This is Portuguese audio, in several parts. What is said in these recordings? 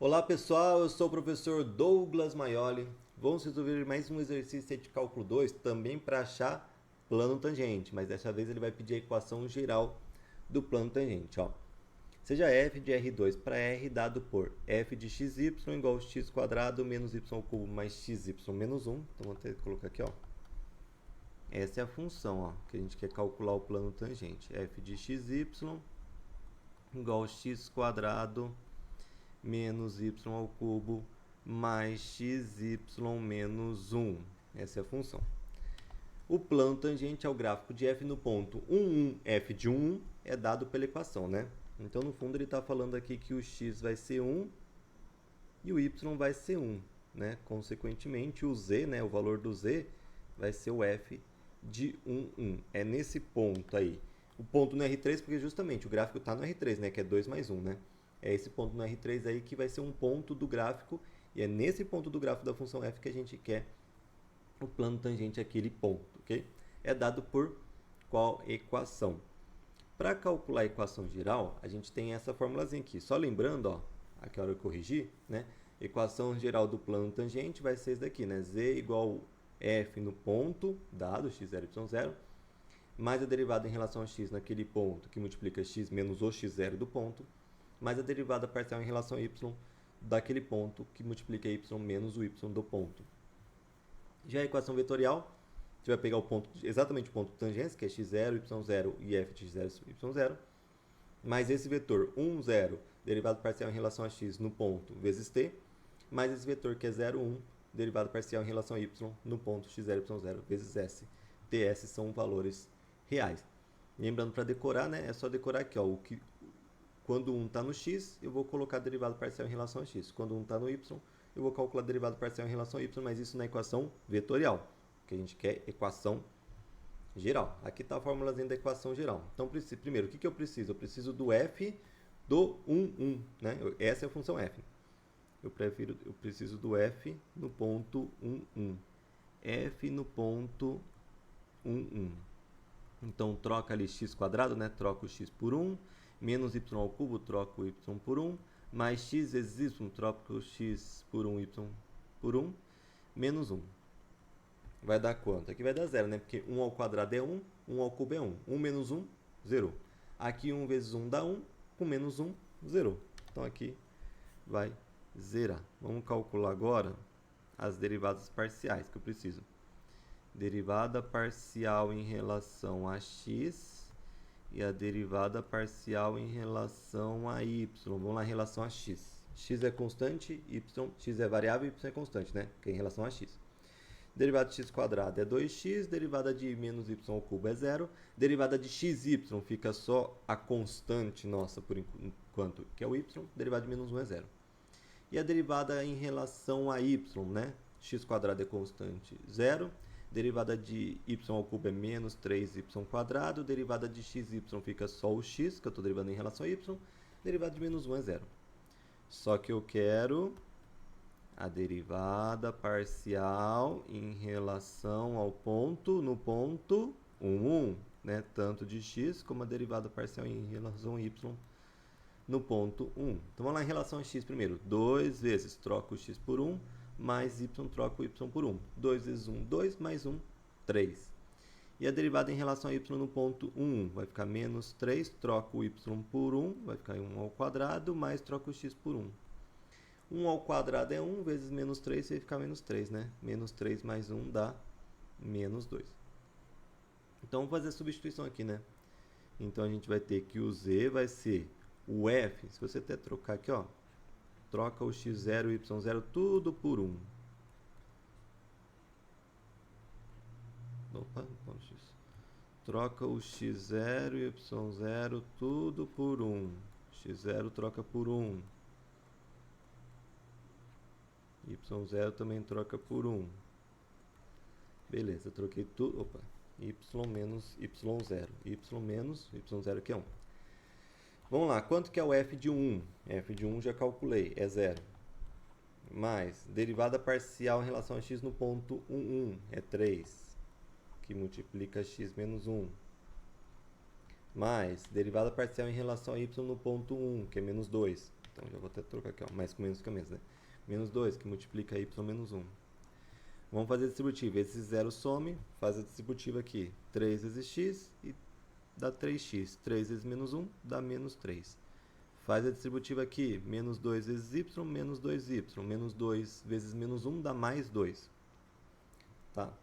Olá pessoal, eu sou o professor Douglas Maioli. Vamos resolver mais um exercício de cálculo 2, também para achar plano tangente, mas dessa vez ele vai pedir a equação geral do plano tangente. Ó. Seja f de R2 para R dado por f de xy igual a x quadrado menos y ao cubo mais xy menos 1. Então vou ter que colocar aqui, ó. Essa é a função, ó, que a gente quer calcular o plano tangente. F de xy igual a x quadrado menos y ao cubo mais xy menos 1. Essa é a função. O plano tangente ao gráfico de f no ponto 1, f de 1 é dado pela equação, né? Então, no fundo, ele está falando aqui que o x vai ser 1 e o y vai ser 1, né? Consequentemente, o z, né, o valor do z, vai ser o f de 1. É nesse ponto aí. O ponto no R3, porque justamente o gráfico está no R3, né, que é 2 mais 1, né? É esse ponto no R3 aí que vai ser um ponto do gráfico, e é nesse ponto do gráfico da função f que a gente quer o plano tangente àquele ponto, ok? É dado por qual equação? Para calcular a equação geral, a gente tem essa formulazinha aqui. Só lembrando, ó, aqui a hora eu corrigir, né? Equação geral do plano tangente vai ser isso daqui, né? Z igual f no ponto, dado x0, y0, mais a derivada em relação a x naquele ponto, que multiplica x menos o x0 do ponto, mais a derivada parcial em relação a y daquele ponto, que multiplica y menos o y do ponto. Já a equação vetorial, você vai pegar o ponto, exatamente o ponto de tangência, que é x0, y0 e f de x0, y0, mais esse vetor 1, 0, derivado parcial em relação a x no ponto, vezes t, mais esse vetor que é 0, 1, derivado parcial em relação a y no ponto x0, y0, vezes s. ts são valores reais. Lembrando, para decorar, né, é só decorar aqui, ó, quando 1 está no x, eu vou colocar derivado parcial em relação a x. Quando 1 está no y, eu vou calcular derivado parcial em relação a y, mas isso na equação vetorial, que a gente quer equação geral. Aqui está a formulazinha da equação geral. Então, primeiro, o que eu preciso? Eu preciso do f do 1, né? Essa é a função f. Eu preciso do f no ponto 1. F no ponto 1. Então, troca ali x quadrado, né? Troca o x por 1, menos y ao cubo, troca o y por 1, mais x vezes y, troca o x por 1, y por 1, menos 1. Vai dar quanto? Aqui vai dar 0, né? Porque 1 ao quadrado é 1, 1 ao cubo é 1. 1 menos 1, 0. Aqui 1 vezes 1 dá 1, com menos 1, 0. Então, aqui vai zerar. Vamos calcular agora as derivadas parciais que eu preciso. Derivada parcial em relação a x e a derivada parcial em relação a y. Vamos lá em relação a x. X é constante, x é variável e y é constante, né? Que é em relação a x. Derivada de x quadrado é 2x, derivada de menos y ao cubo é 0. Derivada de xy fica só a constante nossa por enquanto, que é o y. Derivada de menos 1 é 0. E a derivada em relação a y, né? X quadrado é constante, 0. Derivada de y ao cubo é menos 3y quadrado. Derivada de xy fica só o x, que eu estou derivando em relação a y. Derivada de menos 1 é 0. Só que eu quero a derivada parcial em relação ao ponto, no ponto 1, né? Tanto de x como a derivada parcial em relação a y no ponto 1. Então, vamos lá em relação a x primeiro. 2 vezes troca o x por 1, mais y troca o y por 1. 2 vezes 1, 2, mais 1, 3. E a derivada em relação a y no ponto 1 vai ficar menos 3, troca o y por 1, vai ficar 1 ao quadrado, mais troca o x por 1. 1 ao quadrado é 1, vezes menos 3, vai ficar menos 3, né? Menos 3 mais 1 dá menos 2. Então, vamos fazer a substituição aqui, né? Então, a gente vai ter que o z vai ser o f, se você até trocar aqui, ó, troca o x0 e y0 tudo por 1. Opa, x. Troca o x0 e y0 tudo por 1. x0 troca por 1. y0 também troca por 1. Beleza, troquei tudo. Opa, y menos y0. y menos y0 que é 1. Vamos lá, quanto que é o f de 1? F de 1 já calculei, é 0. Mais, derivada parcial em relação a x no ponto 1, é 3, que multiplica x menos 1. Mais, derivada parcial em relação a y no ponto 1, que é menos 2. Então, já vou até trocar aqui, ó, mais com menos fica menos, né? Menos 2, que multiplica y menos 1. Vamos fazer a distributiva. Esse zero some, faz a distributiva aqui. 3 vezes x e dá 3x. 3 vezes menos 1 dá menos 3. Faz a distributiva aqui. Menos 2 vezes y, menos 2y. Menos 2 vezes menos 1 dá mais 2. Tá?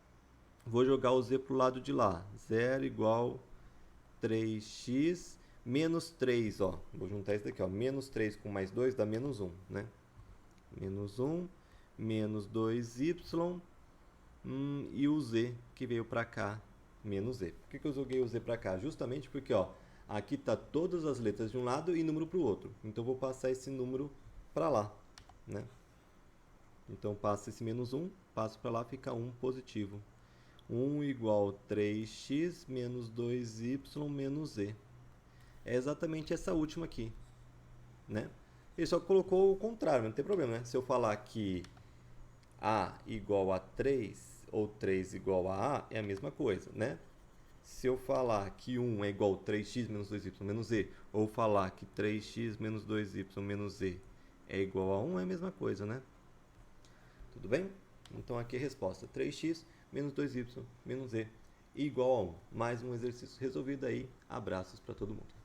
Vou jogar o z para o lado de lá. 0 igual 3x menos 3. Ó. Vou juntar isso daqui. Ó. Menos 3 com mais 2 dá menos 1. Né? Menos 1, menos 2y. E o z que veio para cá, menos z. Por que eu joguei o z para cá? Justamente porque ó, aqui está todas as letras de um lado e número para o outro. Então, eu vou passar esse número para lá. Né? Então, passa esse menos 1, passo para lá, fica 1 positivo. 1 igual 3x menos 2y menos z. É exatamente essa última aqui. Né? Ele só colocou o contrário, não tem problema. Né? Se eu falar que a igual a 3 ou 3 igual a A, é a mesma coisa, né? Se eu falar que 1 é igual a 3x menos 2y menos z, ou falar que 3x menos 2y menos z é igual a 1, é a mesma coisa, né? Tudo bem? Então, aqui a resposta. 3x menos 2y menos z igual a 1. Mais um exercício resolvido aí. Abraços para todo mundo.